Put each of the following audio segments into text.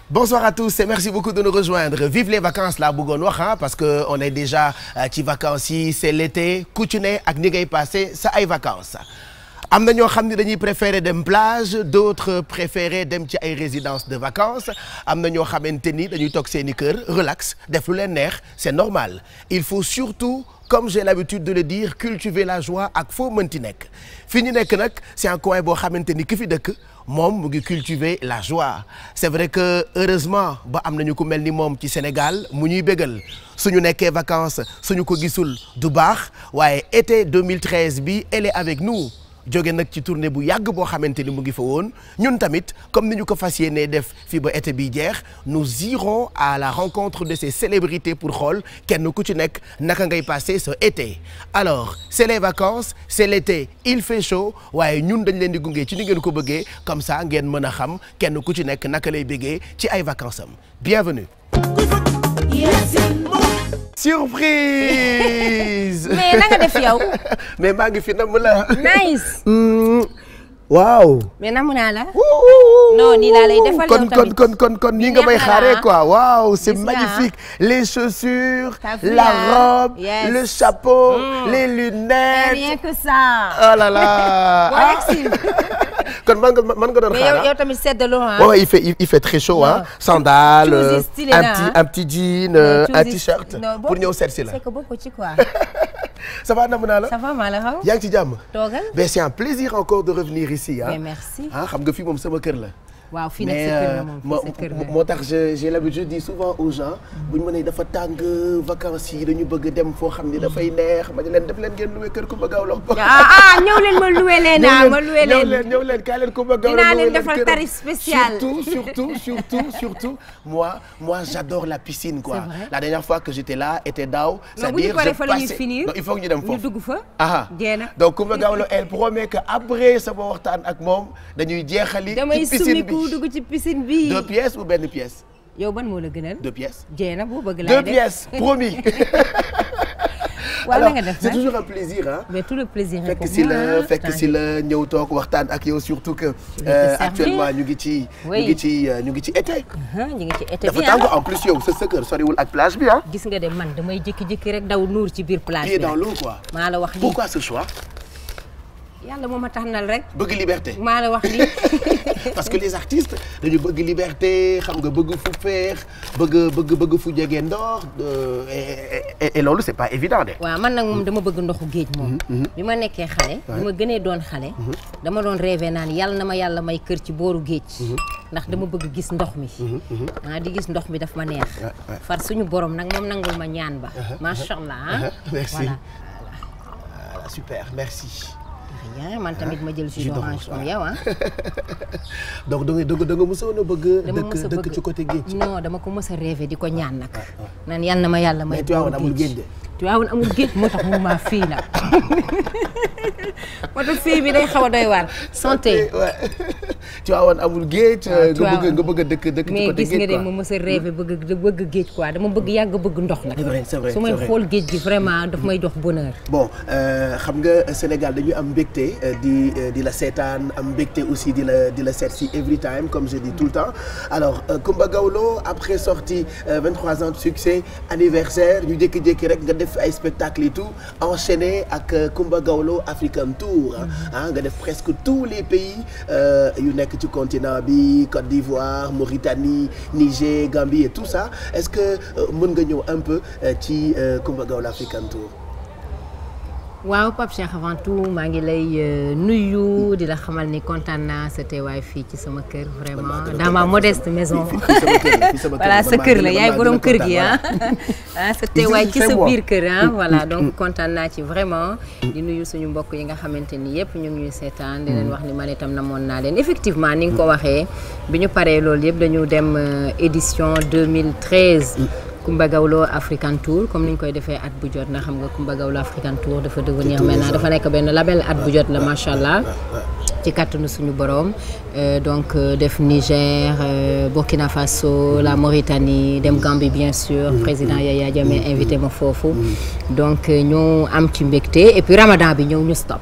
Bonsoir à tous et merci beaucoup de nous rejoindre. Vive les vacances la bëggoon wax parce que on est déjà ci vacances yi c'est l'été ku ci ne ak ni ngay passé sa ay vacances. am na ñoo xam ne dañuy préférer dem plage d'autres préférer dem ci ay résidences de vacances am na ñoo xamante ni dañuy toog seeni kër relax def lu leen neex c'est normal il faut surtout comme j'ai l'habitude de le dire cultiver la joie ak foo mënti nekk fi ñu nekk nag c'est un coin boo xamante ni ki fi dëkk moom mu ngi cultiver la joie c'est vrai que heureusement ba am nañu ku mel ni moom ci Sénégal mu ñuy bégal suñu nekkee vacances suñu ko gisul du baax waaye été 2013 bi elle est avec nous jóge nag ci tournée bu yàgg boo xamante ni mu ngi fa woon ñun tamit comme ni ñu ko fas yéenee def fii ba été bi jeex nous irons à la rencontre de ces célébrités pour xool kenn ku ci nekk naka ngay passer ce été. Alors c'est les vacances c'est l'été il fait chaud waaye ñun dañ leen di gunge ci ni ngeen ko bëggee comme ça ngeen mën a xam kenn ku ci nekk naka lay bëggee ci ay vacances am bienvenue. Surprise. mais na nga def yow. mais maa ngi fi namm la. nice. waaw. mais namm naa la. non nii laa lay defal yow tamit kon nii nga may xaaree quoi waaw c'est magnifique les chaussures. la robe yes. Le chapeau. Les lunettes. rien que ça. oh là là. kon man nga doon xaar yow tamit seddaloo ah. ouais, il fait très chaud hein. Sandales un petit jean un t-shirt pour ñëw seet si la. c'est que beaucoup ci quoi. ça va namm naa la. ça va maa la xaw. yaa ngi ci jàmm. toogal. mais c'est un plaisir encore de revenir ici ah. mais merci. ah xam nga fii moom sama kër la. waaw fii nag sa kër la moom moo tax j'ai l'habitude je dis souvent aux gens bu ñu mënee dafa tàng vacances yi dañu bëgg dem foo xam ni dafay neex ma ne leen def leen ngeen loué kër Coumba Gawlo. ñëw leen ma loué leen ma loué leen ñëw leen kaay leen Coumba Gawlo dinaa leen defal tarif spécial. surtout moi j'adore la piscine quoi. La dernière fois que j'étais là était daaw. c'est-à-dire je passais non il faut que ñu dem foofu ñu dugg fa. donc Coumba Gawlo elle promet que après sama waxtaan ak moom dañuy jeexali. ci piscine bi dugg ci piscine bi. 2 pièces ou benn pièce. yow ban moo la gënal. 2 pièces. jéena boo bëgg laa def 2 pièces promis. alors c'est toujours un plaisir ah. mais tout le plaisir est fekk si la ñëw toog waxtaan ak yow surtout que. actuellement ñu ngi ci été. ñu ngi ci été dafa tàng en plus yow sa kër soriwul ak plage bi ah. gis nga de man damay jékki-jékki rek daw nuur ci biir plage bi. pied dans l'eau quoi. maa la wax lii pourquoi ce choix. yàlla moo ma taxnal rek. bëgg liberté. maa la wax lii. parce que les artistes dañu bëgg liberté xam nga bëgg fu feex bëgg fu jege ndox et loolu c'est pas évident de. waaw man nag moom dama bëgg ndoxu géej moom. bi ma nekkee xale. bi ma gënee doon xale. dama doon rêvé naan yàlla na ma yàlla may kër ci booru géej. ndax dama bëgg gis ndox mi. di gis ndox mi daf ma neex. far suñu borom nag moom nangul ma ñaan ba. macha allah merci voilà super merci. man tamit ma jël jus d'orange comme yow ah. donc da nga mësoon a bëgg. dëkk ci côté géej. non dama ko mës a rêvé di ko ñaan nag. naan yal na ma yàlla may. mais Tivaouane amul géej de. Tivaouane amul géej moo tax mu maa fii la. moo tax fii bi day xaw a doy waar. santé. Tivaouane amul géej. nga bëgg a dëkk ci côté géej mais gis nga de ma mës a rêvé bëgg géej quoi dama bëgg yàgg bëgg ndox nag. c'est vrai su may xool géej gi vraiment daf may jox bonheur. bon xam nga Sénégal dañuy am mbégte di la seetaan am mbégte aussi di la seet si every time comme je dis tout le temps alors Coumba Gawlo après sortie 23 ans de succès anniversaire ñu jékki-jékki rek nga def ay spectacles et tout enchaîné ak Coumba Gawlo African Tour nga def presque tous les pays yu nekk ci continent bi Côte d'Ivoire Mauritanie Niger Gambie et tout ça est-ce que mën nga ñëw un peu ci Coumba Gawlo African Tour. waaw Pape Cheikh avant tout maa ngi lay nuyu di la xamal ni kontaan naa sa teewaay fii ci sama kër vraiment dans ma modeste maison. voilà sa kër la yaay borom kër gi sa teewaay ci sa biir kër voilà donc kontaan naa ci vraiment. di nuyu suñu mbokk yi nga xamante ni yëpp ñu ngi ñuy seetaan di leen wax ni man itam namoon naa leen effectivement ni nga ko waxee bi ñu paree loolu yëpp dañu dem édition 2013. Coumba Gawlo African Tour comme ni ñu koy defee at bu jot na xam nga Coumba Gawlo African Tour dafa devenir maintenant dafa nekk benn label at bu jot la macha allah ci kàttanu suñu borom donc def Niger Burkina Faso la Mauritanie dem Gambie bien sûr président Yaya Jammeh invité ma foofu donc ñu am ci mbégte et puis Ramadan bi ñëw ñu stop.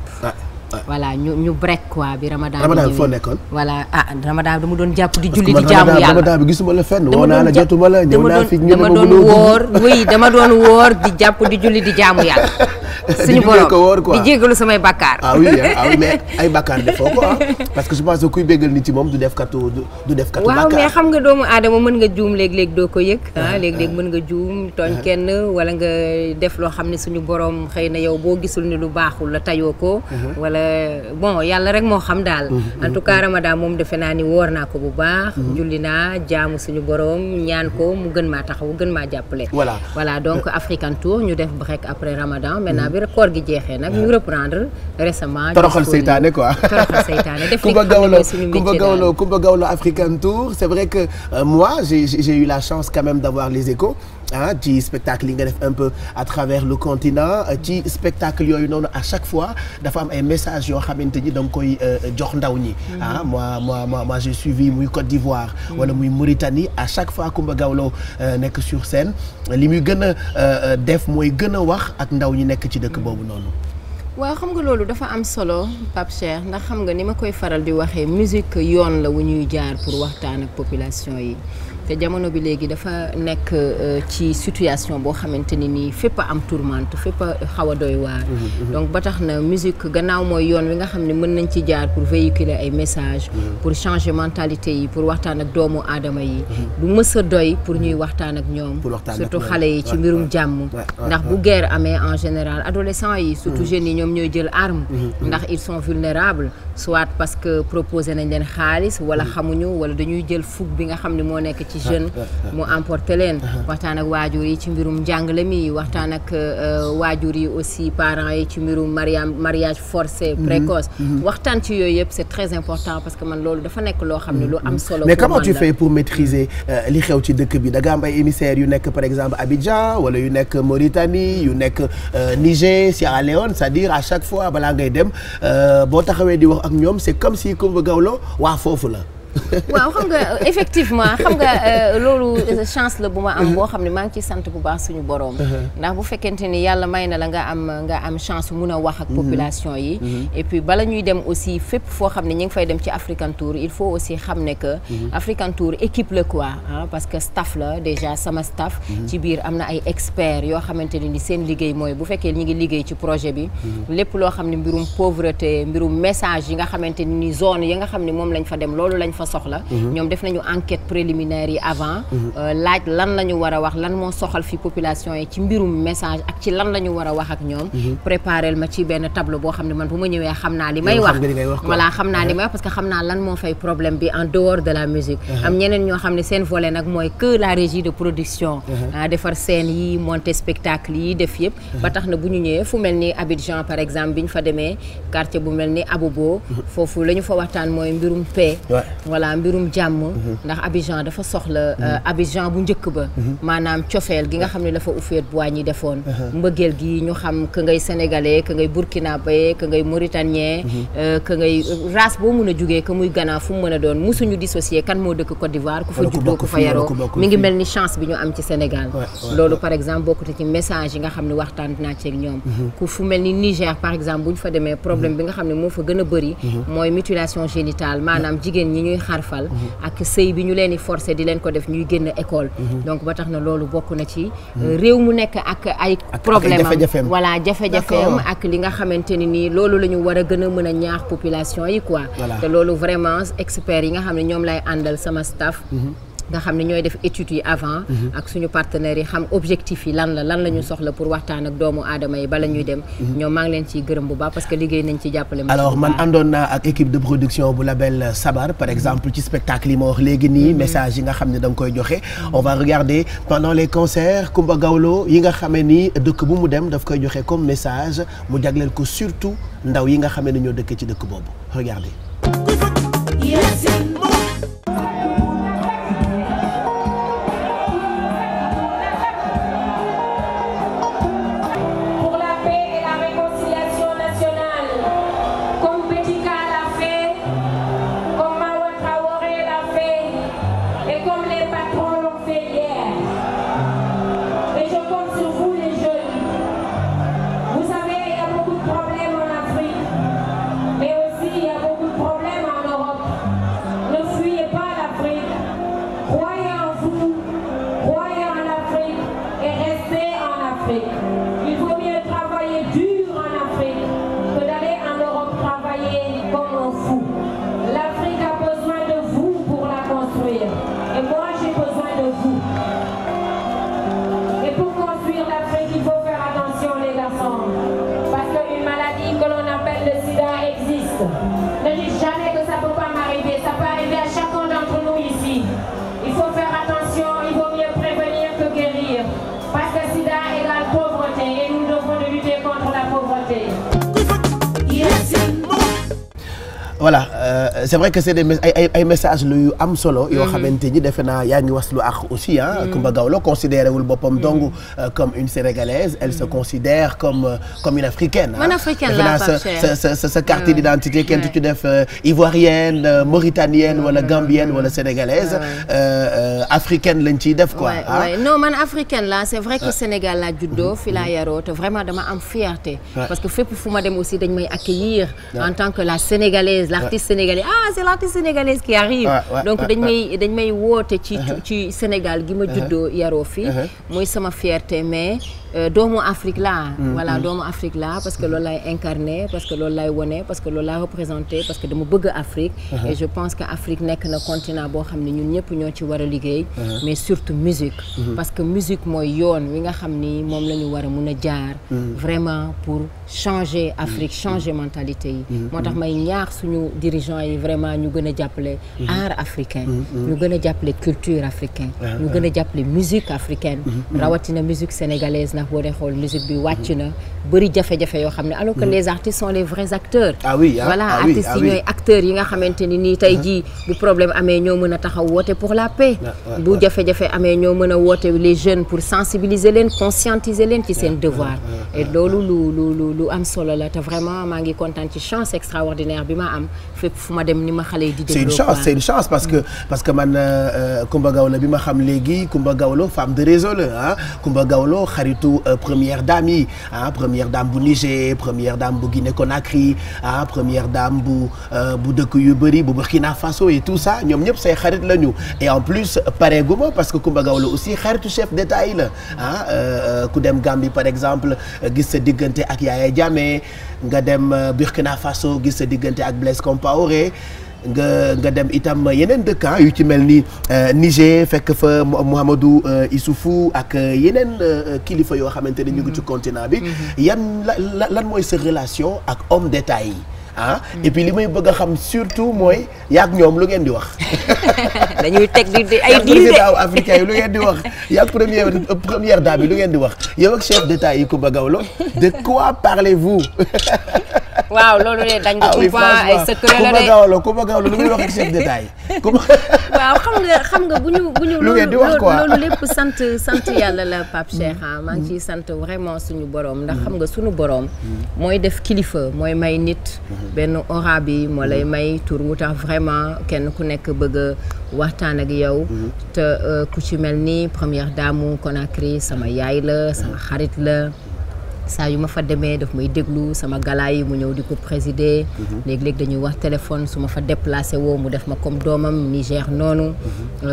voilà ñu break quoi bi Ramadan. Ramadan foo nekkoon. voilà Ramadan dama doon jàpp di julli di jaamu yàlla. Ramadan bi gisuma la fenn. woo naa la jotuma la ñëw naa fi dama doon woor dama doon woor di jàpp di julli di jaamu yàlla. suñu borom di jégalu samay bakkaar. ah oui mais ay bakkaar defoo ko parce que je pense que kuy béggal nit ci moom du def katu bakkaar. waaw mais xam nga doomu aadama mën nga juum léeg-léeg doo ko yëg. léeg-léeg mën nga juum tooñ kenn wala nga def loo xam ne suñu borom xëy na yow boo gisul ni lu baaxul la tayoo ko. wala bon yàlla rek moo xam daal. en tout cas Ramadan moom defe naa ni woor naa ko bu baax. julli naa jaamu suñu borom ñaan ko mu gën maa taxaw gën maa jàppale. voilà donc African Tour ñu def break après Ramadan maintenant bi koor gi jeexee nag ñu reprendre récemment. toroxal seytaane quoi. toroxal seytaane def li nga xam ne suñu métier daal. Coumba Gawlo African Tour c'est vrai que moi j'ai eu la chance quand même d'avoir les échos ci spectacle yi nga def un peu à travers le continent ci spectacle yooyu noonu à chaque fois dafa am ay messages yoo xamante ni da nga koy jox ndaw ñi. moi j'ai suivi muy Côte d'Ivoire. wala muy Mauritanie à chaque fois Coumba Gawlo nekk sur scène li muy gën a def mooy gën a wax ak ndaw ñi nekk ci dëkk boobu noonu. waaw xam nga loolu dafa am solo Pape Cheikh ndax xam nga ni ma koy faral di waxee musique yoon la wu ñuy jaar pour waxtaan ak population yi te jamono bi léegi dafa nekk ci situation boo xamante ni nii fépp a am tourmente fépp a xaw a doy waar. donc ba tax na musique gannaaw mooy yoon wi nga xam ne mën nañ ci jaar pour véhiculer ay messages. pour changer mentalité yi pour waxtaan ak doomu aadama yi. du mës a doy pour ñuy waxtaan ak ñoom. surtout xale yi ci mbirum jàmm. ndax bu guerre amee en général adolescents yi surtout jeunes yi ñoom ñooy jël arme. ndax ils sont vulnérables soit parce que proposé nañ leen xaalis wala xamuñu wala dañuy jël fougue bi nga xam ne moo nekk ci jeune mu emporté leen. waxtaan ak waajur yi ci mbirum njàngale mi waxtaan ak waajur yi aussi parents yi ci mbirum mariage forcé précoce. waxtaan ci yooyu yëpp c'est très important parce que man loolu dafa nekk loo xam ne lu am solo. mais comment tu fais pour maîtriser li xew ci dëkk bi da nga am ay émissaires yu nekk par exemple Abidjan wala yu nekk Mauritanie yu nekk Niger Sierra Leone c'est-à-dire à chaque fois balaa ngay dem boo taxawee di wax ak ñoom c'est comme si Coumba Gawlo waa foofu la. waaw xam nga effectivement xam nga loolu chance la bu ma am boo xam ne maa ngi ciy sant bu baax suñu borom. ndax bu fekkente ni yàlla may na la nga am chance mun a wax ak population yi. et puis bala ñuy dem aussi fépp foo xam ne ñu ngi fay dem ci African Tour il faut aussi xam ne que African Tour équipe la quoi parce que staff la déjà sama staff. ci biir am na ay experts yoo xamante ne ni seen liggéey mooy bu fekkee ñu ngi liggéey ci projet bi. lépp loo xam ne mbirum pauvreté mbirum message yi nga xamante ni zone yi nga xam ne moom lañ fa dem loolu lañ fa soxla. ñoom def nañu enquête préliminaire yi avant. laaj lan la ñu war a wax lan moo soxal fi population yi ci mbirum message ak ci lan la ñu war a wax ak ñoom. préparel ma ci benn tableau boo xam ne man bu ma ñëwee xam naa li may wax. voilà xam naa li may wax parce que xam naa lan moo fay problème bi en dehors de la musique. am ñeneen ñoo xam ne seen volet nag mooy que la régie de production. defar scène yi monter spectacle yi def yëpp. ba tax na bu ñu ñëwee fu mel ni Abidjan par exemple bi ñu fa demee quartier bu mel ni Abobo. foofu la ñu fa waxtaan mooy mbirum paix. voilà mbirum jàmm. ndax Abidjan dafa soxla Abidjan bu njëkk ba. maanaam cofeel gi nga xam ne dafa Houphouët-Boigny defoon. mbëggeel gi ñu xam que ngay sénégalais que ngay burkinabé que ngay mauritanien. que ngay race boo mun a jugee que muy Ghana fu mu mën a doon musuñu dissocier kan moo dëkk Côte d'Ivoire ku fa juddoo ku fa yaroo mi ngi mel ni chance bi ñu am ci Sénégal. loolu par exemple bokkute ci message yi nga xam ne waxtaan naa ci ak ñoom. ku fu mel ni Niger par exemple bu ñu fa demee problème bi nga xam ne moo fa gën a bëri. mooy mutilation génitale maanaam jigéen ñi ñuy xarfal ak sëy bi ñu leen di forcer di leen ko def ñuy génn école. donc ba tax na loolu bokk na ci réew mu nekk ak ay problème am voilà jafe-jafeem ak li nga xamante ni nii loolu la ñu war a gën a mën a ñaax population yi quoi. te loolu vraiment experts yi nga xam ne ñoom lay àndal sama staff. nga xam ne ñooy def études yi avant. ak suñu partenaires yi xam objectif yi lan la ñu soxla pour waxtaan ak doomu aadama yi bala ñuy dem. ñoom maa ngi leen ciy gërëm bu baax parce que liggéey nañ ci jàppale. alors man àndoon naa ak équipe de production bu label Sabar par exemple ci spectacle yi ma wax léegi nii message yi nga xam ne da nga koy joxe. on va regarder pendant les concerts Coumba Gawlo yi nga xamee ni dëkk bu mu dem daf koy joxe comme message mu jagleel ko surtout ndaw yi nga xamee ne ñoo dëkk ci dëkk boobu regardez. Mais voilà c'est vrai que c'est des ay messages lu am solo. yoo xamante ni defe naa yaa ngi was lu àq aussi ah. Coumba Gawlo considéré wul boppam donc comme une sénégalaise elle se considère comme une africaine. man africaine la sa carte d'identité kenn tu def ivoirienne mauritanienne wala gambienne wala sénégalaise. africaine lañ ciy def quoi. non man africaine la c'est vrai que Sénégal laa juddoo fi laa yaroo te vraiment dama am fierté. parce que fépp fu ma dem aussi dañ may accueillir en tant que la sénégalaise l'artiste sénégalaise c'est l'artiste sénégalaise qui arrive donc dañ may woote ci Sénégal gi ma juddoo yaroo fi mooy sama fierté mais doomu Afrique la voilà doomu Afrique la parce que loolu lay incarné parce que loolu lay wone parce que loolu lay représenté parce que dama bëgg Afrique et je pense que Afrique nekk na continent boo xam ne ñun ñëpp ñoo ci war a liggéey mais surtout musique parce que musique mooy yoon wi nga xam ni moom la ñu war a mun a jaar vraiment pour changer Afrique changer mentalité yi moo tax may ñaax suñu dirigeants yi vraiment ñu gën a jàppale art africain ñu gën a jàppale culture africaine ñu gën a jàppale musique africaine rawatina musique sénégalaise ndax boo dee xool musique bi wàcc na bëri jafe-jafe yoo xam ne alors que les artistes sont les vrais acteurs voilà artistes yi ñooy acteurs yi nga xamante ni nii tey jii bu problème amee ñoo mën a taxaw woote pour la paix bu jafe-jafe amee ñoo mën a woote les jeunes pour sensibiliser leen conscientiser leen ci seen devoir et loolu lu am solo la te vraiment maa ngi kontaan ci chance extraordinaire bi ma am fépp fu ma dem ni ma xale yi di dégloo c'est une chance parce que man Coumba Gawlo bi ma xam léegi Coumba Gawlo femme de réseau la ah Coumba Gawlo xaritu première dame yi ah première dame bu Niger première dame bu Guinée Conakry ah première dame bu dëkk yu bëri bu Burkina Faso et tout ça ñoom ñëpp say xarit lañu et en plus pareeguma parce que Coumba Gawlo aussi xaritu chef d'État yi la ah ku dem Gambie par exemple gis sa diggante ak Yaya Jammeh nga dem Burkina Faso gis sa diggante ak Blaise Compaoré nga dem itam yeneen dëkk yu ci mel ni Niger fekk fa Mouhamadou Issoufou ak yeneen kilifa yoo xamante ne ñu ngi ci continent bi lan mooy sa relation ak homme d'État yi et puis li may bëgg a xam surtout mooy yaak ñoom lu ngeen di wax. dañuy teg di ay président africain yi lu ngeen di wax yaak première dame yi lu ngeen di wax yow ak chef d'État yi Coumba Gawlo de quoi parlez-vous. waaw loolu de dañ ko point ay secret la de Coumba Gawlo lu muy wax ak chef d'État yi. waaw xam nga bu ñu lu ngeen di wax quoi loolu lépp sant yàlla la Pape Cheikh maa ngi ciy sant vraiment suñu borom ndax xam nga suñu borom mooy def kilifa mooy may nit benn aura bi moo lay may tur wu tax vraiment kenn ku nekk bëgg a waxtaan ak yow te ku ci mel ni première dame Conakry sama yaay la sama xarit la saa yu ma fa demee daf may déglu sama gala yi mu ñëw di ko présider léeg-léeg dañuy wax téléphone su ma fa déplacé woo mu def ma comme doomam Niger noonu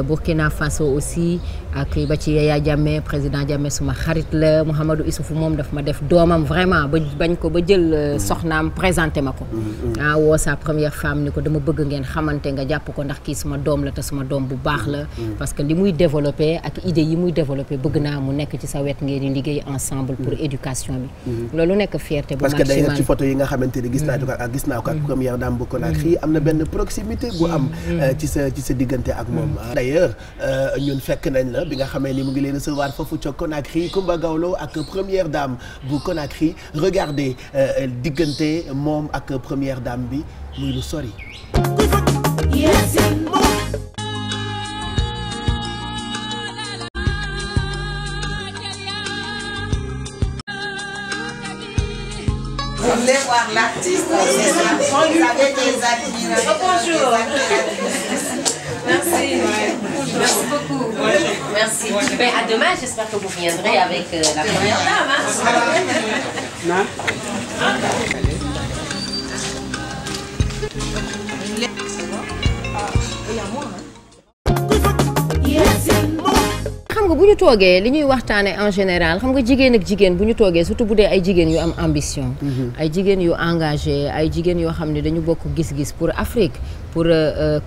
Burkina Faso aussi ak ba ci Yaya Jammeh président Jammeh suma xarit la Mouhamadou Issoufou moom daf ma def doomam vraiment ba bañ ko ba jël soxnaam présenté ma ko woo sa première femme ni ko dama bëgg ngeen xamante nga jàpp ko ndax kii suma doom la te suma doom bu baax la parce que li muy développé ak idée yi muy développé bëgg naa mu nekk ci sa wet ngeen di liggéey ensemble pour éducation loolu nekk fierté bu maximale parce que day ci photo yi nga xamante ni gis naa ko ak première dame bu Conakry am na benn proximité bu am ci sa diggante ak moom d'ailleurs ñun fekk nañ la bi nga xamee ni mu ngi leen recevoir foofu ca Conakry Coumba Gawlo ak première dame bu Conakry regardez diggante moom ak première dame bi muy lu sori. Vous voulez voir l'artiste, c'est ça. Vous avez des admirateurs. Bonjour. Merci. Bonjour. Merci beaucoup. Bonjour. Merci. Ben, à demain, j'espère que vous viendrez avec la première dame. Non. xam nga bu ñu toogee li ñuy waxtaane en général xam nga jigéen ak jigéen bu ñu toogee surtout bu dee ay jigéen yu am ambition ay jigéen yu engagé ay jigéen yoo xam ne dañu bokk gis-gis pour Afrique pour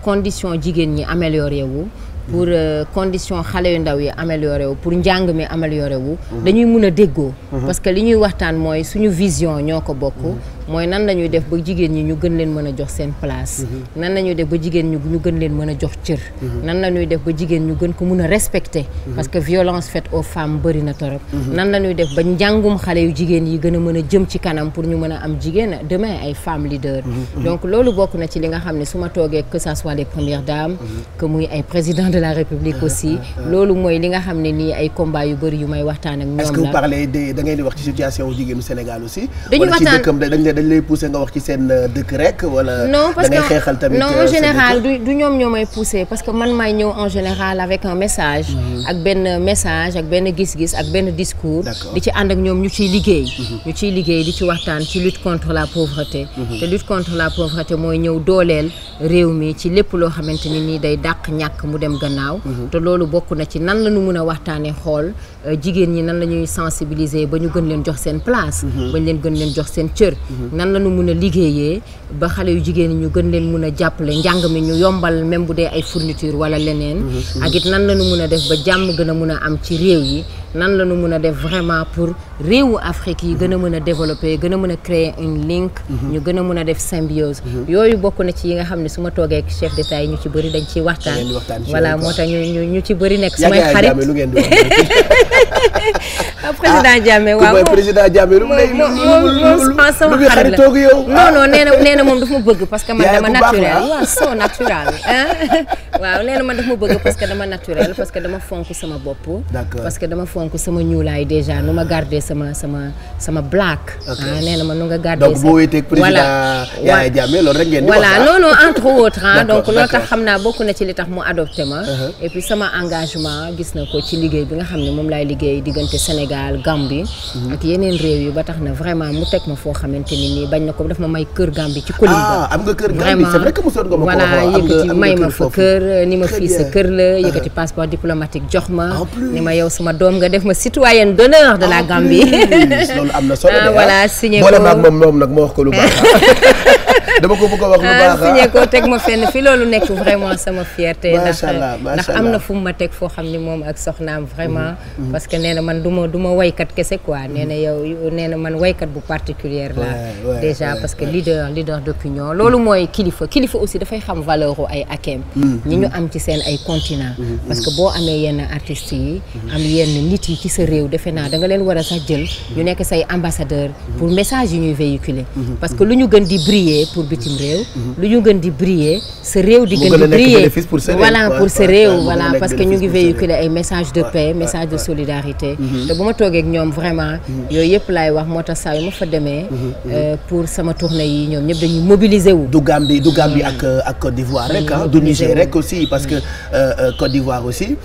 condition jigéen ñi amélioré wu pour condition xale yu ndaw yi amélioré wu pour njàng mi amélioré wu dañuy mun a déggoo parce que li ñuy waxtaan mooy suñu vision ñoo ko bokk mooy nan la ñuy def ba jigéen ñi ñu gën leen mën a jox seen place. nan la ñuy def ba jigéen ñu gën leen mën a jox cër. nan la ñuy def ba jigéen ñu gën ko mën a respecter. parce que violence faite aux femmes bëri na torop. nan la ñuy def ba njàngum xale yu jigéen yi gën a mën a jëm ci kanam pour ñu mën a am jigéen demain ay femmes leaders. donc loolu bokk na ci li nga xam ne su ma toogee que ça soit les premières dames. que muy ay président de la république aussi. loolu mooy li nga xam ne nii ay combat yu bëri yu may waxtaan ak ñoom la. est-ce que vous parlez da ngeen di wax ci situation jigéenu Sénégal aussi. dañu waxtaan wala ci dëkkam dañ lay pousser nga wax ci seen dëkk rek wala. non parce da ngay xeexal tamit non en général du ñoom ñoo may pousser parce que man maay ñëw en général avec un message. ak benn gis-gis ak benn discours. di ci ànd ak ñoom ñu ciy liggéey. di ci waxtaan ci lutte contre la pauvreté. te lutte contre la pauvreté mooy ñëw dooleel réew mi ci lépp loo xamante ni nii day dàq ñàkk mu dem gannaaw. te loolu bokk na ci nan la ñu mën a waxtaanee xool jigéen ñi nan la ñuy sensibiliser ba ñu gën leen jox seen place. bañ leen gën leen jox seen cër. nan la ñu mën a liggéeyee ba xale yu jigéen ñi ñu gën leen mën a jàppale njàng mi ñu yombal même bu dee ay fourniture wala leneen. ak it nan la ñu mën a def ba jàmm gën a mën a am ci réew yi. nan la ñu mën a def vraiment pour réewu Afrique yi gën a mën a développer gën a mën a créer une link. ñu gën a mën a def symbiose. yooyu bokk na ci yi nga xam ne su ma toogee ak chef d'État yi ñu ci bëri dañ ciy waxtaan. voilà moo tax ñu ci bëri nekk samay xarit. président Diamé waaw président Diamé lu sama xarit la non nee na moom daf ma bëgg parce que man dama naturel waaw so natural waaw nee na man daf ma bëgg parce que dama naturel parce que dama fonk sama bopp. parce que dama fonk sama ñuulaay déjà nu ma garder sama black. nee na ma nu nga garder donc boo wéetee président Yaya Jammeh loolu rek ngeen di wax voilà non entre autres donc loolu tax xam naa bokk na ci li tax mu adopté ma. et puis sama engagement gis na ko ci liggéey bi nga xam ne moom laay liggéey diggante Sénégal Gambie. ak yeneen réew yi ba tax na vraiment mu teg ma foo xamante ni nii bañ na ko daf ma may kër Gambie ci Kolimba. am nga kër Gambie c'est vrai que mosoon nga ma ko wax. voilà yëkkati may ma fa kër ni ma fii sa kër la yëkkati passeport diplomatique jox ma. ni ma yow sama doom nga def ma citoyenne d'honneur de la Gambie. loolu am na solo de voilà signé ko boole maag moom nag ma wax ko lu baax dama ko bëgg a wax lu baax signé ko teg ma fenn fi loolu nekk vraiment sama fierté. macha allah ndax am na fu mu ma teg foo xam ni moom ak soxnaam vraiment. parce que nee na man du ma waykat kese quoi nee na yow nee na man waykat bu particulière la déjà parce que leader d'opinion loolu mooy kilifa aussi dafay xam valeur u ay akem ñi ñu am ci seen ay continent parce que boo amee yenn artistes yi am yenn nit yi ci sa réew defe naa da nga leen war a sax jël ñu nekk say ambassadeur pour message yi ñuy véhiculer parce que lu ñu gën di briller pour bitim réew lu ñu gën di briller sa réew di gën di briller voilà pour sa réew voilà parce que ñu ngi véhiculer ay message de paix message de solidarité te bu ma toogee ak ñoom vraiment yooyu yëpp laay wax moo tax saa yu ma fa demee pour sama tournée yi ñoom ñëpp dañuy mobiliser wu du Gambie ak Côte d'Ivoire rek du Niger rek aussi parce que Côte d'Ivoire aussi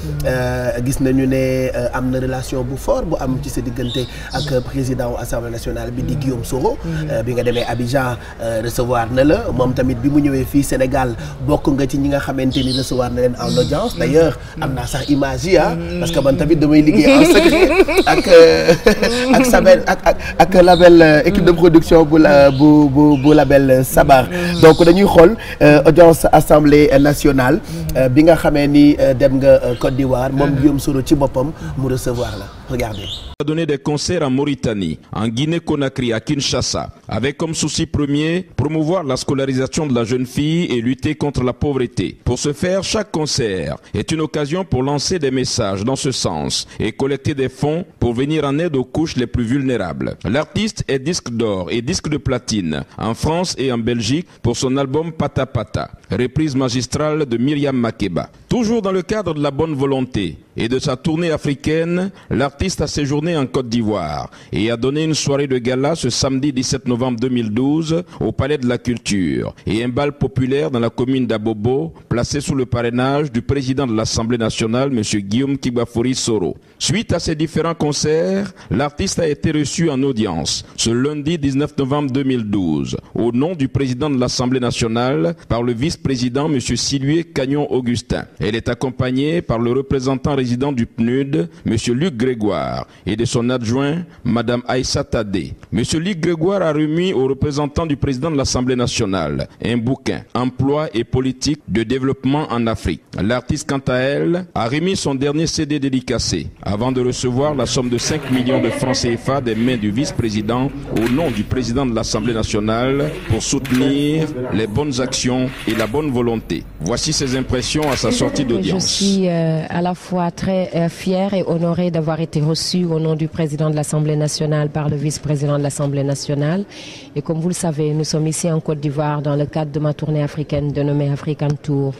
gis nañu ne am na relation bu fort bu am ci sa diggante ak président assemblée nationale bi di Guillaume Soro bi nga demee Abidjan recevoir na la moom tamit bi mu ñëwee fii Sénégal bokk nga ci ñi nga xamante ni recevoir na leen en audience d'ailleurs am naa sax image yi parce que man tamit damay liggéey en secret ak Sabel ak label équipe de production bu label Sabar donc dañuy xool audience assemblée nationale bi nga xamee ni dem nga Côte d'Ivoire moom Guillaume Soro ci boppam mu recevoir la regardez. A donné des concerts en Mauritanie, en Guinée-Conakry, à Kinshasa, avec comme souci premier promouvoir la scolarisation de la jeune fille et lutter contre la pauvreté. Pour ce faire, chaque concert est une occasion pour lancer des messages dans ce sens et collecter des fonds pour venir en aide aux couches les plus vulnérables. L'artiste est disque d'or et disque de platine en France et en Belgique pour son album Pata Pata, reprise magistrale de Myriam Makeba. Toujours dans le cadre de la bonne volonté et de sa tournée africaine, l'artiste a séjourné en Côte d'Ivoire et a donné une soirée de gala ce samedi 17 novembre 2012 au Palais de la Culture et un bal populaire dans la commune d'Abobo, placé sous le parrainage du président de l'Assemblée nationale, M. Guillaume Kibafori Soro. Suite à ces différents concerts, l'artiste a été reçu en audience ce lundi 19 novembre 2012 au nom du président de l'Assemblée nationale par le vice-président M. Silué Cagnon Augustin. Elle est accompagnée par le représentant régional vice-président du PNUD, M. Luc Grégoire, et de son adjoint, Mme Aïssa Tadé. M. Luc Grégoire a remis aux représentants du président de l'Assemblée nationale un bouquin « Emploi et politique de développement en Afrique ». L'artiste, quant à elle, a remis son dernier CD dédicacé avant de recevoir la somme de 5 millions de francs CFA des mains du vice-président au nom du président de l'Assemblée nationale pour soutenir les bonnes actions et la bonne volonté. Voici ses impressions à sa sortie d'audience. Je suis à la fois très fière et honorée d'avoir été reçue au nom du président de l'Assemblée nationale par le vice-président de l'Assemblée nationale. Et comme vous le savez, nous sommes ici en Côte d'Ivoire dans le cadre de ma tournée africaine dénommée African Tour,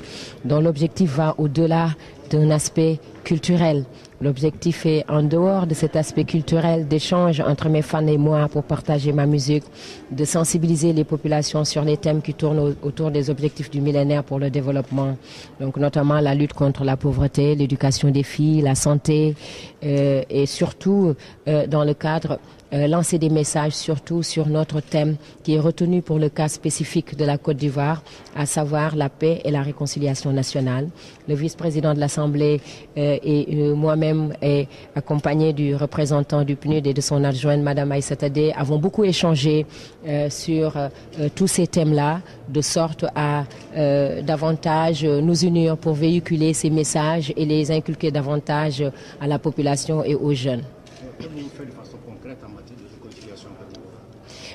dont l'objectif va au-delà d'un aspect culturel. L'objectif est, en dehors de cet aspect culturel, d'échange entre mes fans et moi pour partager ma musique, de sensibiliser les populations sur les thèmes qui tournent autour des objectifs du millénaire pour le développement. Donc notamment la lutte contre la pauvreté, l'éducation des filles, la santé et surtout dans le cadre lancer des messages surtout sur notre thème qui est retenu pour le cas spécifique de la Côte d'Ivoire, à savoir la paix et la réconciliation nationale. Le vice-président de l'Assemblée et moi-même, et accompagné du représentant du PNUD et de son adjointe, Mme Aïssa Tadé, avons beaucoup échangé sur tous ces thèmes-là, de sorte à davantage nous unir pour véhiculer ces messages et les inculquer davantage à la population et aux jeunes.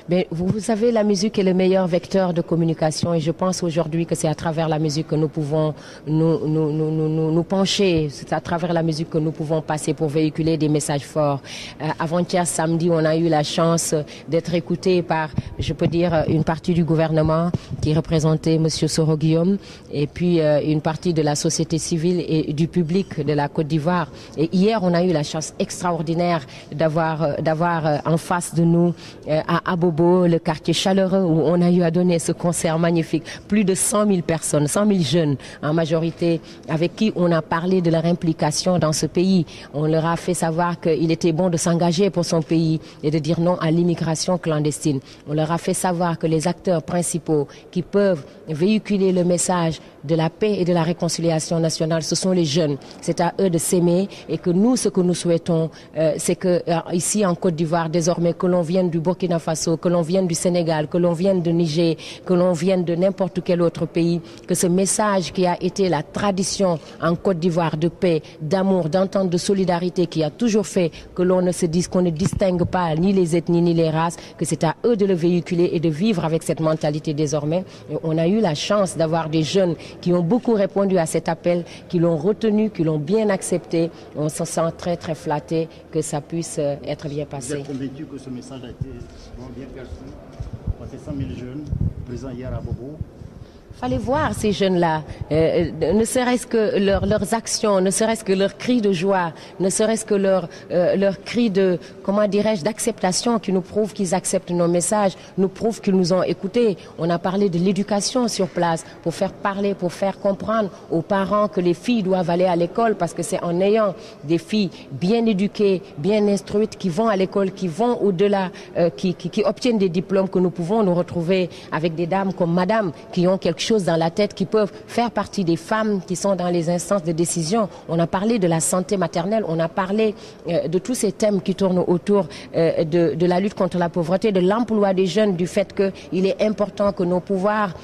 Mais vous savez, la musique est le meilleur vecteur de communication et je pense aujourd'hui que c'est à travers la musique que nous pouvons nous pencher, c'est à travers la musique que nous pouvons passer pour véhiculer des messages forts. Avant-hier samedi, on a eu la chance d'être écoutés par, je peux dire, une partie du gouvernement qui représentait M. Soro Guillaume et puis une partie de la société civile et du public de la Côte d'Ivoire. Et hier, on a eu la chance extraordinaire d'avoir en face de nous à Abobo, le quartier chaleureux où on a eu à donner ce concert magnifique. Plus de 100 000 personnes, 100 000 jeunes en majorité, avec qui on a parlé de leur implication dans ce pays. On leur a fait savoir qu'il était bon de s'engager pour son pays et de dire non à l'immigration clandestine. On leur a fait savoir que les acteurs principaux qui peuvent véhiculer le message de la paix et de la réconciliation nationale, ce sont les jeunes. C'est à eux de s'aimer et que nous, ce que nous souhaitons, c'est que ici en Côte d'Ivoire, désormais, que l'on vienne du Burkina Faso, que l'on vienne du Sénégal, que l'on vienne de Niger, que l'on vienne de n'importe quel autre pays, que ce message qui a été la tradition en Côte d'Ivoire de paix, d'amour, d'entente, de solidarité, qui a toujours fait que l'on ne se dise qu'on ne distingue pas ni les ethnies ni les races, que c'est à eux de le véhiculer et de vivre avec cette mentalité désormais. Et on a eu la chance d'avoir des jeunes qui ont beaucoup répondu à cet appel, qui l'ont retenu, qui l'ont bien accepté. On se sent très très flatté que ça puisse être bien passé. Vous êtes convaincu que ce message a été bien perçu par ces 100 000 jeunes présents hier à Bobo? Fallait voir ces jeunes-là, ne serait-ce que leurs actions, ne serait-ce que leurs cris de joie, ne serait-ce que leurs cris de, comment dirais-je, d'acceptation qui nous prouvent qu'ils acceptent nos messages, nous prouvent qu'ils nous ont écoutés. On a parlé de l'éducation sur place pour faire parler, pour faire comprendre aux parents que les filles doivent aller à l'école parce que c'est en ayant des filles bien éduquées, bien instruites, qui vont à l'école, qui vont au-delà, qui obtiennent des diplômes que nous pouvons nous retrouver avec des dames comme Madame qui ont quelque chose dans la tête, qui peuvent faire partie des femmes qui sont dans les instances de décision. On a parlé de la santé maternelle, on a parlé de tous ces thèmes qui tournent autour de la lutte contre la pauvreté, de l'emploi des jeunes, du fait qu'il est important que nos pouvoirs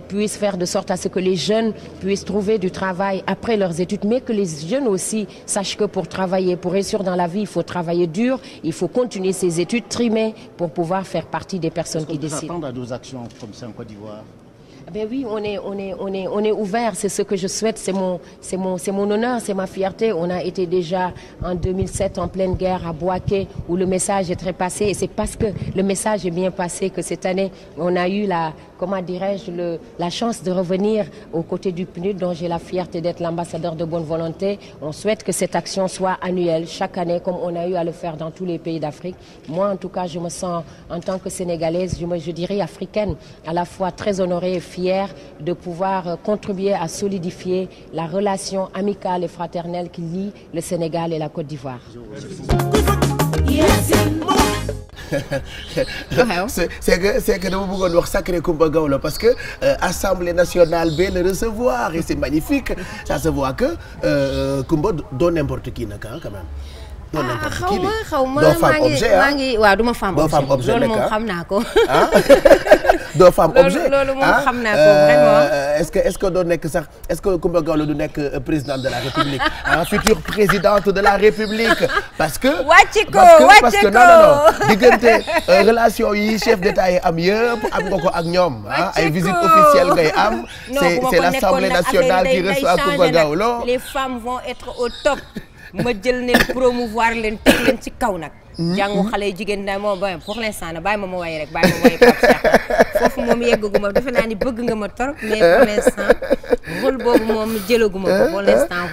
puissent faire de sorte à ce que les jeunes puissent trouver du travail après leurs études, mais que les jeunes aussi sachent que pour travailler, pour réussir dans la vie, il faut travailler dur, il faut continuer ses études, trimer pour pouvoir faire partie des personnes qui décident. Est-ce qu'on peut s'attendre à d'autres actions comme ça en Côte d'Ivoire? Ben oui, on est ouvert, c'est ce que je souhaite, c'est mon honneur, c'est ma fierté. On a été déjà en 2007 en pleine guerre à Bouaké où le message est très passé et c'est parce que le message est bien passé que cette année on a eu la chance de revenir aux côtés du PNUD dont j'ai la fierté d'être l'ambassadeur de bonne volonté. On souhaite que cette action soit annuelle chaque année comme on a eu à le faire dans tous les pays d'Afrique. Moi en tout cas je me sens en tant que Sénégalaise, je dirais africaine, à la fois très honorée et fière de pouvoir contribuer à solidifier la relation amicale et fraternelle qui lie le Sénégal et la Côte d'Ivoire. c'est que dama bëggoon wax sacré Coumba Gawlo parce que Assemblée nationale bi le recevoir et c'est magnifique ça se voit que Coumba doo n'importe qui nag quand même. doo n'importe qui de xaw ma doo femme objet maa ngi waaw du ma femme objet loolu moom xam naa ko. doo femme objet loolu moom xam naa ko vraiment. est-ce que doo nekk sax est-ce que Coumba Gawlo du nekk présidente de la République future présidente de la République parce que. parce que non diggante relation yi chef d'État yi am yëpp am nga ko ak ñoom ay visites officielles ngay am. c'est l'Assemblée nationale qui reçoit Coumba Gawlo. les femmes vont être au top. ma jël leen promouvoir leen teg leen ci kaw nag. jàngu xale yu jigéen daal moom ba pour l'instant na bàyyi ma way rek bàyyi ma way Pape Cheikh foofu moom yeggaguma defe naa ni bëgg nga ma trop mais pour l'instant rôle boobu moom jëlaguma ko pour l'instant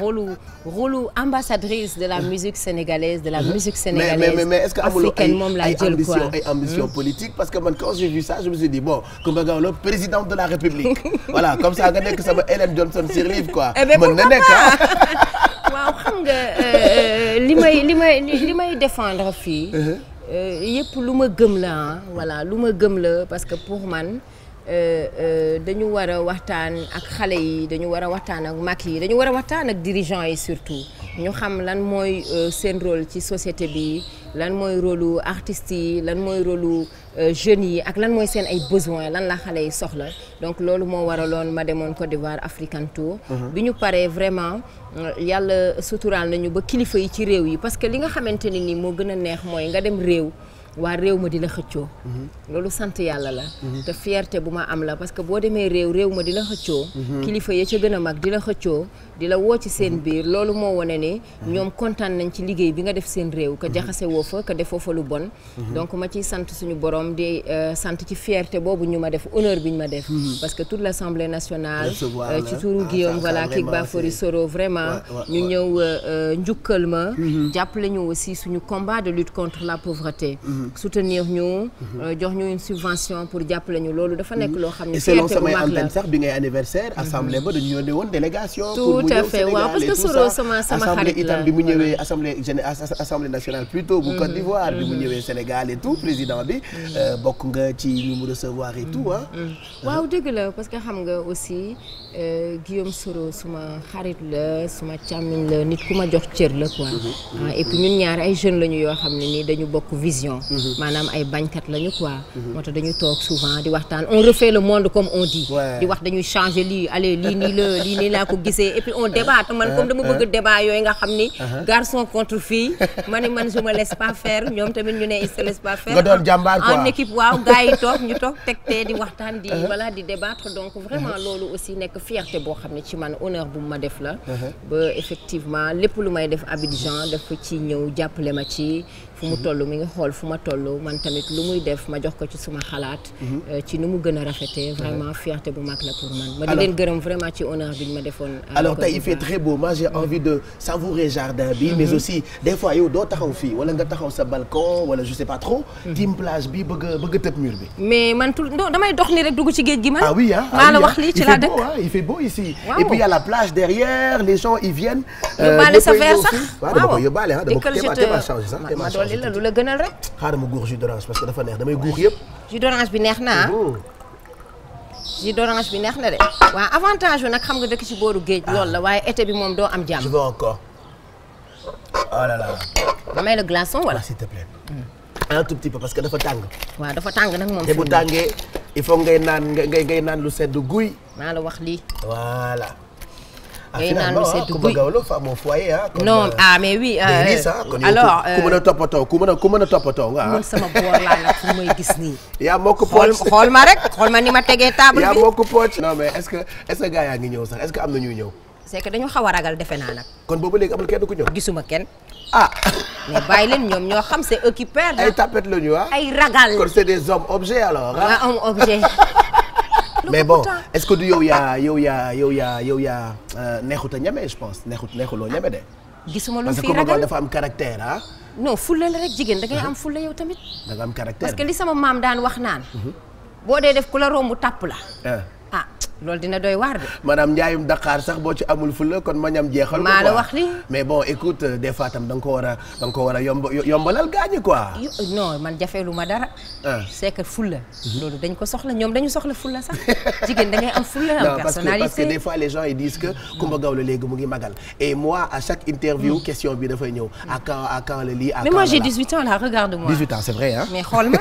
rôle ambassadrice de la musique sénégalaise de la musique sénégalaise mais est-ce que amul africaine moom laa jël quoi ay ambition politique parce que man quand j'ai vu ça je me suis dit bon Coumba Gawlo présidente de la République voilà comme ça nga nekk sama Hélène Johnson Sirleaf quoi mën na nekk waaw xam nga li may défendre fii yëpp lu ma gëm la voilà lu ma gëm la parce que pour man dañu war a waxtaan ak xale yi dañu war a waxtaan ak mag yi dañu war a waxtaan ak dirigeants yi surtout ñu xam lan mooy seen rôle ci société bi lan mooy rôle artistes yi lan mooy rôle jeunes yi ak lan mooy seen ay besoins lan la xale yi soxla donc loolu moo waraloon ma demoon Côte d'Ivoire African Tour bi ñu paree vraiment yàlla suturaal nañu ba kilifa yi ci réew yi parce que li nga xamante ne ni moo gën a neex mooy nga dem réew waa réew ma di la xëccoo loolu sant yàlla la te fierté bu ma am la parce que boo demee réew ma di la xëccoo kilifa ya ca gën a mag di la xëccoo di la woo ci seen biir loolu moo wane ne ñoom kontaan nañ ci liggéey bi nga def seen réew ka jaxase woo fa ka defoo fa lu bon donc ma ciy sant suñu borom di sant ci fierté boobu ñu ma def honneur bi ñu ma def parce que toute l'Assemblée nationale ci turu Guillaume voilà Kigba Fori Soro vraiment ñu ñëw njukkal ma jàppale ñu aussi suñu combat de lutte contre la pauvreté soutenir ñu jox ñu une subvention pour jàppale ñu loolu dafa nekk loo xam ne selon samay antenne sax bi ngay anniversaire assemblée ba dañu yónnee woon délégation tout à fait waaw parce que Soro sama xarit la itam bi mu ñëwee assemblée nationale plutôt bu Côte d'Ivoire bi mu ñëwee Sénégal et tout président bi bokk nga ci ñu mu recevoir et tout waaw dëgg la parce que xam nga aussi Guillaume Soro suma xarit la suma càmmiñ la nit ku ma jox cër la quoi et puis ñun ñaar ay jeunes lañu yoo xam ne nii dañu bokk vision maanaam ay bañkat lañu quoi moo tax dañu toog souvent di waxtaan on refait le monde comme on dit di wax dañuy changer lii allez lii nii laa ko gisee et puis on débat man comme dama bëgg débat yooyu nga xam ni garçon contre fille man je me laisse pas faire ñoom tamit ñu ne ils se laissent pas faire nga doon jàmbaar quoi en équipe waaw gars yi toog ñu toog tegtee di waxtaan di voilà di débattre donc vraiment loolu aussi nekk fierté boo xam ne ci man honneur bu ma def la ba effectivement lépp lu may def Abidjan dafa ci ñëw jàppale ma ci fu mu toll mi ngi xool fu ma toll man tamit lu muy def ma jox ko ci suma xalaat ci nu mu gën a rafetee vraiment fierté bu mag la pour man ma di leen gërëm vraiment ci honneur bi ñu ma defoon alors tey il fait très beau moi j'ai envie de savourer jardin bi mais aussi des fois yow doo taxaw fii wala nga taxaw sa balcon wala je sais pas trop tim plage bi bëgg tëb mur bi mais man tout non damay dox ni rek dugg ci géej gi man ah oui maa la wax lii ci la dëkk il fait beau ici et puis il y a la plage derrière les gens ils viennent yóbbaale sa verre sax dama ko yóbbaale dama ko changer sax ma dolli la lu la gënal rek xaaral ma guux jus d'orange parce que dafa neex damay guux yëpp jus d'orange bi neex na jus d'orange bi neex na de waaw avantage yu nag xam nga dëkk ci booru géej loolu la waaye été bi moom doo am jàmm je veux encore oh là là damay la glaçon wala s'il te plaît un tout petit peu parce que dafa tàng waaw dafa tàng nag moom te bu tàngee il faut ngay naan lu sedd guy maa la wax lii voilà ngay naan lu sedd Coumba Gawlo femme au foyer non mais oui alors ku mën a toppatoo ku mën a toppatoo nga man sama boor laa nag fu may gis nii yaa moo ko pooc xool ma rek xool ma ni ma tegee table bi yaa moo ko pooc non mais est-ce que gars yaa ngi ñëw sax est-ce que am na ñuy ñëw c'est que dañu xaw a ragal defe naa nag kon boobu léegi amul kenn ku ñëw gisuma kenn mais bàyyi leen ñoom ñoo xam c'est eux qui perdent ay tapette la ñu ay ragal kon c'est des hommes objets alors homme objet mais bon est-ce que du yow yaa neexut a ñeme je pense neexuloo ñeme de. gisuma lu parce fi que ragal dafa am caractère non fulla la rek jigéen da ngay am fulla yow tamit. da nga am caractère parce que li sama maam daan wax naan. boo dee def ku la romb tàpp la. loolu dina doy waar de. maanaam njaayum Dakar sax boo ci amul fulla kon ma ñam jeexal. maa la wax li mais bon écoute des fois tam da nga ko war a yombalal gaañi quoi. non man jafeelu ma dara. c'est que fulla. loolu dañ ko soxla ñoom dañu soxla fulla sax jigéen da ngay am fulla am personnalité. parce que des fois les gens ils disent que Coumba Gawlo léegi mu ngi magal et moi à chaque interview question bi dafay ñëw à quand le lii. mais moi j'ai 18 ans là regarde-moi. 18 ans c'est vrai hein. mais xool ma.